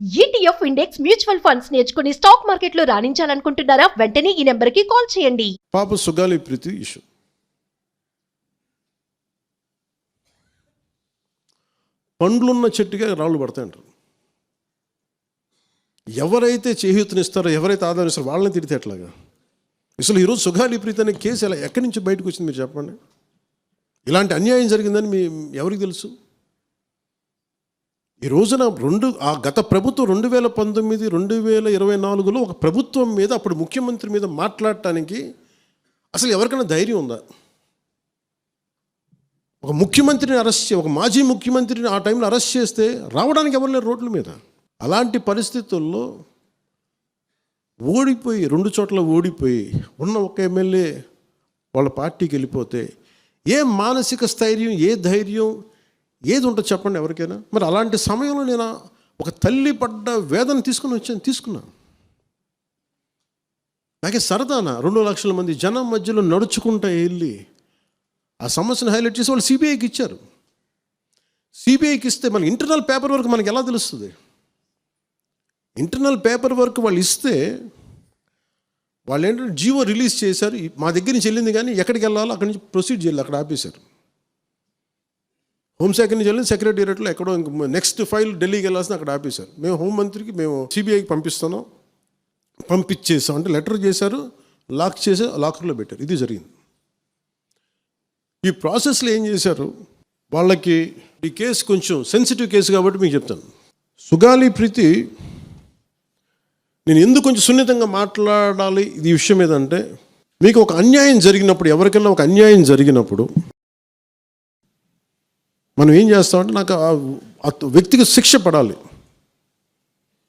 ETF index mutual funds నేర్చుకుని stock మార్కెట్లో రాణించాలనుకుంటున్నారా? వెంటనే ఈ నెంబర్కి కాల్ చేయండి. పాప సుగాలి ప్రీతి ఇష్యూ. పండ్లున్న చెట్టుగా రాళ్ళు పడతాయంటారు. ఎవరైతే చేయూతనిస్తారో, ఎవరైతే ఆదరిస్తారో వాళ్ళని తిడితే ఎట్లాగా? అసలు ఈరోజు సుగాలి ప్రీతి అనే కేసు ఎలా ఎక్కడి నుంచి బయటకు వచ్చింది మీరు చెప్పండి. ఇలాంటి అన్యాయం జరిగిందని ఎవరికి తెలుసు? ఈ రోజున గత ప్రభుత్వం 2019, 2024లో ఒక ప్రభుత్వం మీద, అప్పుడు ముఖ్యమంత్రి మీద మాట్లాడటానికి అసలు ఎవరికైనా ధైర్యం ఉందా? ఒక ముఖ్యమంత్రిని అరెస్ట్ ఒక మాజీ ముఖ్యమంత్రిని ఆ టైంలో అరెస్ట్ చేస్తే రావడానికి ఎవరు లేరు రోడ్ల మీద. అలాంటి పరిస్థితుల్లో ఓడిపోయి 2 చోట్ల ఓడిపోయి ఉన్న ఒక ఎమ్మెల్యే వాళ్ళ పార్టీకి వెళ్ళిపోతే ఏ మానసిక స్థైర్యం, ఏ ధైర్యం, ఏది ఉంటుంది చెప్పండి ఎవరికైనా? మరి అలాంటి సమయంలో నేను ఒక తల్లి పడ్డ వేదన తీసుకున్నా. నాకే సరదాన 2 లక్షల మంది జనం మధ్యలో నడుచుకుంటూ వెళ్ళి ఆ సమస్యను హైలైట్ చేసి వాళ్ళు సిబిఐకి ఇచ్చారు. సిబిఐకి ఇస్తే మన ఇంటర్నల్ పేపర్ వర్క్ మనకి ఎలా తెలుస్తుంది? ఇంటర్నల్ పేపర్ వర్క్ వాళ్ళు ఇస్తే వాళ్ళు ఏంటంటే జీవో రిలీజ్ చేశారు. మా దగ్గర నుంచి వెళ్ళింది కానీ ఎక్కడికి వెళ్ళాలో అక్కడి నుంచి ప్రొసీడ్ చేయాలి, అక్కడ ఆపేశారు. హోంశాఖ నుంచి వెళ్ళింది సెక్రటేరియట్లో ఎక్కడో నెక్స్ట్ ఫైల్ ఢిల్లీకి వెళ్ళాల్సిన అక్కడ ఆపేశారు. మేము హోంమంత్రికి మేము సిబిఐకి పంపించేసాం అంటే లెటర్ చేశారు, లాక్ చేసి లాకర్లో పెట్టారు. ఇది జరిగింది. ఈ ప్రాసెస్లో ఏం చేశారు, వాళ్ళకి ఈ కేసు కొంచెం సెన్సిటివ్ కేసు కాబట్టి మీకు చెప్తాను. సుగాలి ప్రీతి, నేను ఎందుకు కొంచెం సున్నితంగా మాట్లాడాలి ఈ విషయం ఏదంటే, మీకు ఒక అన్యాయం జరిగినప్పుడు, ఎవరికైనా ఒక అన్యాయం జరిగినప్పుడు మనం ఏం చేస్తామంటే, నాకు ఆ వ్యక్తికి శిక్ష పడాలి,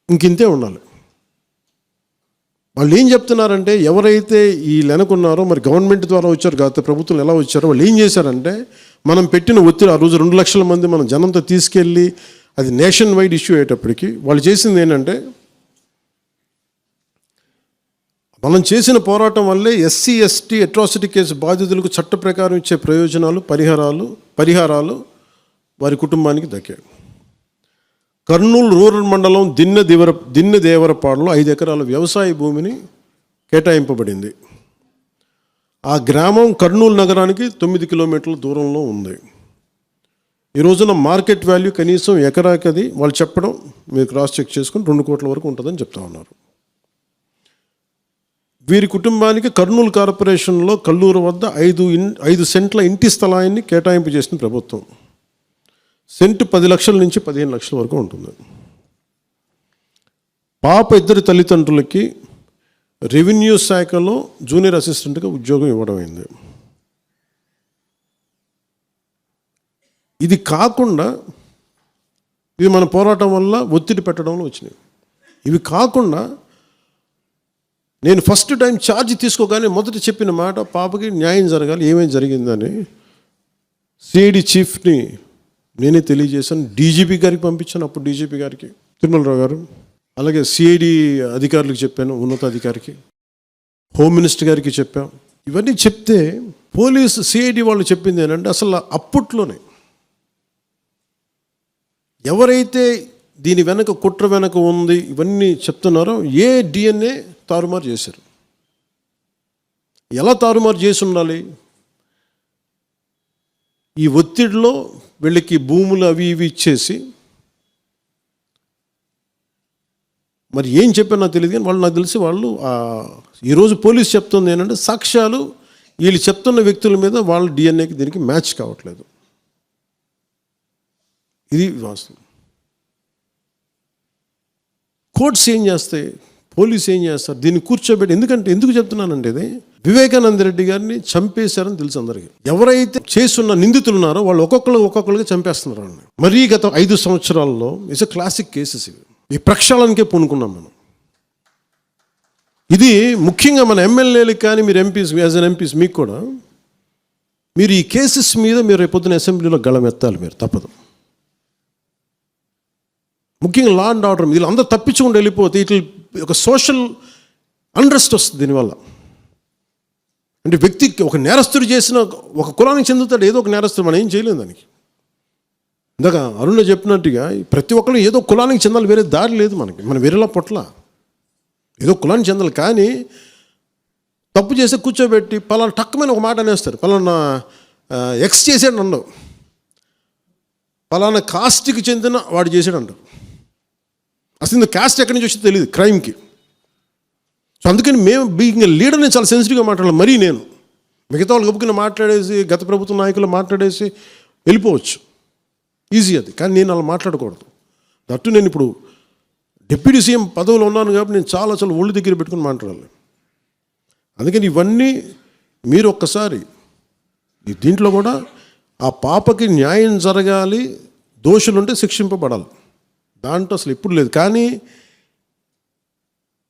ఇంకింతే ఉండాలి. వాళ్ళు ఏం చెప్తున్నారంటే, ఎవరైతే ఈ వెనకున్నారో, మరి గవర్నమెంట్ ద్వారా వచ్చారు, గత ప్రభుత్వం ఎలా వచ్చారో, వాళ్ళు ఏం చేశారంటే, మనం పెట్టిన ఒత్తిడి ఆ రోజు 2 లక్షల మంది మనం జనంతో తీసుకెళ్ళి అది నేషన్ వైడ్ ఇష్యూ అయ్యేటప్పటికి వాళ్ళు చేసింది ఏంటంటే, మనం చేసిన పోరాటం వల్లే ఎస్సీ ఎస్టీ అట్రాసిటీ కేసు బాధితులకు చట్ట ప్రకారం ఇచ్చే ప్రయోజనాలు, పరిహారాలు వారి కుటుంబానికి దక్కాయి. కర్నూలు రూరల్ మండలం దిన్నెదేవరపాడులో 5 ఎకరాల వ్యవసాయ భూమిని కేటాయింపబడింది. ఆ గ్రామం కర్నూలు నగరానికి 9 కిలోమీటర్ల దూరంలో ఉంది. ఈ రోజున మార్కెట్ వాల్యూ కనీసం ఎకరాకది వాళ్ళు చెప్పడం, మీరు క్రాస్ చెక్ చేసుకుని 2 కోట్ల వరకు ఉంటుందని చెప్తా ఉన్నారు. వీరి కుటుంబానికి కర్నూలు కార్పొరేషన్లో కల్లూరు వద్ద 5 సెంట్ల ఇంటి స్థలాన్ని కేటాయింపు చేసిన ప్రభుత్వం. సెంటు 10 లక్షల నుంచి 15 లక్షల వరకు ఉంటుంది. పాప 2 తల్లిదండ్రులకి రెవెన్యూ శాఖలో జూనియర్ అసిస్టెంట్గా ఉద్యోగం ఇవ్వడం అయింది. ఇది కాకుండా, ఇది మన పోరాటం వల్ల ఒత్తిడి పెట్టడంలో వచ్చినాయి. ఇవి కాకుండా నేను ఫస్ట్ టైం ఛార్జ్ తీసుకోగానే మొదట చెప్పిన మాట, పాపకి న్యాయం జరగాలి, ఏమేమి జరిగిందని సిఐడి చీఫ్ని నేనే తెలియజేశాను. డీజీపీ గారికి పంపించాను, అప్పుడు డీజీపీ గారికి తిరుమలరావు గారు, అలాగే సిఐడి అధికారులకు చెప్పాను, ఉన్నతాధికారికి, హోమ్ మినిస్టర్ గారికి చెప్పాం. ఇవన్నీ చెప్తే పోలీసు సిఐడి వాళ్ళు చెప్పింది ఏంటంటే, అసలు అప్పట్లోనే ఎవరైతే దీని వెనక కుట్ర వెనక ఉంది ఇవన్నీ చెప్తున్నారో ఏ డిఎన్ఏ తారుమారు చేశారు. ఎలా తారుమారు చేసి ఉండాలి? ఈ ఒత్తిడిలో వీళ్ళకి భూములు అవి ఇవి ఇచ్చేసి, మరి ఏం చెప్పారు నాకు తెలియదు కానీ నాకు తెలిసి వాళ్ళు ఈరోజు పోలీసు చెప్తుంది ఏంటంటే, సాక్ష్యాలు వీళ్ళు చెప్తున్న వ్యక్తుల మీద వాళ్ళ డిఎన్ఏకి దీనికి మ్యాచ్ కావట్లేదు. ఇది వాస్తవం. కోర్ట్స్ ఏం చేస్తాయి, పోలీసు ఏం చేస్తారు, దీన్ని కూర్చోబెట్టి. ఎందుకు చెప్తున్నానంటే, ఇది వివేకానంద రెడ్డి గారిని చంపేశారని తెలుసు అందరికీ. ఎవరైతే చేస్తున్న నిందితులు ఉన్నారో వాళ్ళు ఒక్కొక్కరుగా చంపేస్తున్నారు వాళ్ళని. మరీ గత 5 సంవత్సరాల్లో ఇట్స్ క్లాసిక్ కేసెస్ ఇవి. ఈ ప్రక్షాళనకే పూనుకున్నాం మనం. ఇది ముఖ్యంగా మన ఎమ్మెల్యేలకు కానీ, మీరు ఎంపీస్, యాజ్ అన్ ఎంపీస్ మీకు కూడా, మీరు ఈ కేసెస్ మీద మీరు రేపొద్దున అసెంబ్లీలో గళం ఎత్తాలి, మీరు తప్పదు. ముఖ్యంగా లా అండ్ ఆర్డర్, వీళ్ళు అందరూ తప్పించుకుంటూ వెళ్ళిపోతే ఇట్లా ఒక సోషల్ అన్రెస్ట్ వస్తుంది దీనివల్ల. అంటే వ్యక్తికి ఒక నేరస్తుడు చేసిన, ఒక కులానికి చెందుతాడు, ఏదో ఒక నేరస్తుడు, మనం ఏం చేయలేము దానికి. ఇందాక అరుణ చెప్పినట్టుగా ప్రతి ఒక్కరు ఏదో కులానికి చెందాలి, వేరే దారి లేదు మనకి. మనం వేరేలా పొట్ల ఏదో కులానికి చెందాలి. కానీ తప్పు చేస్తే కూర్చోబెట్టి పలానా టక్కమైన ఒక మాట అనేస్తారు. పలానా ఎక్స్ చేసాడు నన్ను, పలానా కాస్ట్కి చెందిన వాడు చేసాడు అంటారు. అసలు ఇంత కాస్ట్ ఎక్కడి నుంచి వచ్చిందో తెలియదు క్రైమ్కి. సో అందుకని మేము బీయింగ్ లీడర్ని చాలా సెన్సిటివ్గా మాట్లాడాలి. మరీ నేను మిగతా వాళ్ళు గబుకుని మాట్లాడేసి గత ప్రభుత్వ నాయకులు మాట్లాడేసి వెళ్ళిపోవచ్చు, ఈజీ అది. కానీ నేను అలా మాట్లాడకూడదు. దట్టు నేను ఇప్పుడు డిప్యూటీ సీఎం పదవిలో ఉన్నాను కాబట్టి నేను చాలా ఒళ్ళు దగ్గర పెట్టుకుని మాట్లాడాలి. అందుకని ఇవన్నీ మీరు ఒక్కసారి దీంట్లో కూడా ఆ పాపకి న్యాయం జరగాలి, దోషులుంటే శిక్షింపబడాలి, దాంట్లో అసలు ఎప్పుడు లేదు. కానీ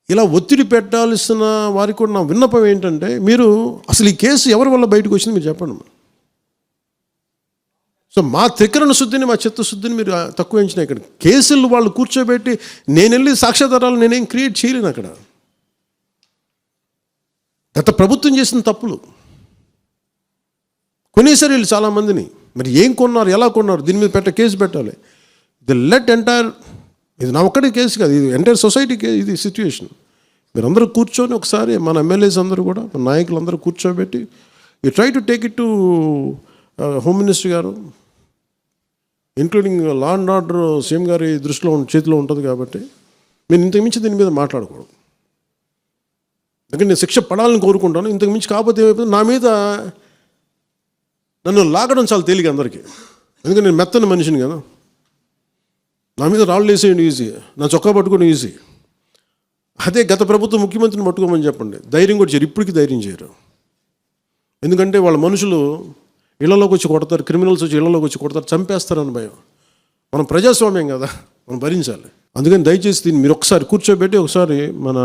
ఇలా ఒత్తిడి పెట్టాల్సిన వారికి కూడా నా విన్నపం ఏంటంటే, మీరు అసలు ఈ కేసు ఎవరి వల్ల బయటకు వచ్చింది మీరు చెప్పండి. సో మా త్రికరణ శుద్ధిని, మా చిత్తశుద్ధిని మీరు తక్కువ ఎంచిన. ఇక్కడ కేసులు వాళ్ళు కూర్చోబెట్టి నేను వెళ్ళి సాక్ష్యాధారాలు నేనేం క్రియేట్ చేయలేను. అక్కడ గత ప్రభుత్వం చేసిన తప్పులు కొనేసారు వీళ్ళు చాలామందిని. మరి ఏం కొన్నారు, ఎలా కొన్నారు, దీని మీద కేసు పెట్టాలి. ది లెట్ ఎంటైర్, ఇది నా ఒక్కడి కేసు కాదు, ఇది ఎంటైర్ సొసైటీకి ఇది సిచ్యువేషన్. మీరందరూ కూర్చొని ఒకసారి మన ఎమ్మెల్యేస్ అందరూ కూడా, మన నాయకులందరూ కూర్చోబెట్టి you try to take it to home minister గారు, including law and order CM గారి దృష్టిలో చేతిలో ఉంటుంది. కాబట్టి నేను ఇంతకుమించి దీని మీద మాట్లాడకూడదు. ఎందుకంటే నేను శిక్ష పడాలని కోరుకుంటాను. ఇంతకుమించి కాకపోతే ఏమైపోతుంది, నా మీద నన్ను లాగడం చాలా తేలిక అందరికీ. ఎందుకంటే నేను మెత్తని మనిషిని కదా, నా మీద రాళ్ళు వేసేయండి ఈజీ, నా చొక్కా పట్టుకోవడం ఈజీ. అదే గత ప్రభుత్వం ముఖ్యమంత్రిని పట్టుకోమని చెప్పండి, ధైర్యం కూడా చేయరు, ఇప్పటికీ ధైర్యం చేయరు. ఎందుకంటే వాళ్ళ మనుషులు ఇళ్లలోకి వచ్చి కొడతారు, క్రిమినల్స్ వచ్చి ఇళ్లలోకి వచ్చి కొడతారు, చంపేస్తారని భయం. మనం ప్రజాస్వామ్యం కదా, మనం భరించాలి. అందుకని దయచేసి దీన్ని మీరు ఒకసారి కూర్చోబెట్టి ఒకసారి మన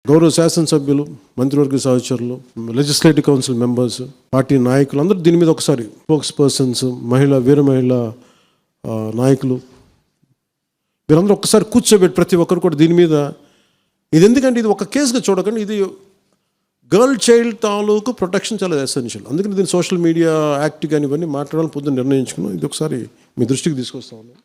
గౌరవ శాసనసభ్యులు, మంత్రివర్గ సహచరులు, లెజిస్లేటివ్ కౌన్సిల్ మెంబర్స్, పార్టీ నాయకులు అందరూ దీని మీద ఒకసారి, స్పోక్స్ పర్సన్స్, వీర మహిళ నాయకులు, మీరందరూ ఒక్కసారి కూర్చోబెట్టి ప్రతి ఒక్కరు కూడా దీని మీద, ఇది ఎందుకంటే ఇది ఒక కేసుగా చూడకండి, ఇది గర్ల్ చైల్డ్ తాలూకు ప్రొటెక్షన్ చాలా ఎసెన్షియల్. అందుకని దీన్ని సోషల్ మీడియా యాక్ట్ కానీ ఇవన్నీ మాట్లాడాలని పొద్దున్న నిర్ణయించుకున్నాం. ఇది ఒకసారి మీ దృష్టికి తీసుకొస్తా ఉన్నాను.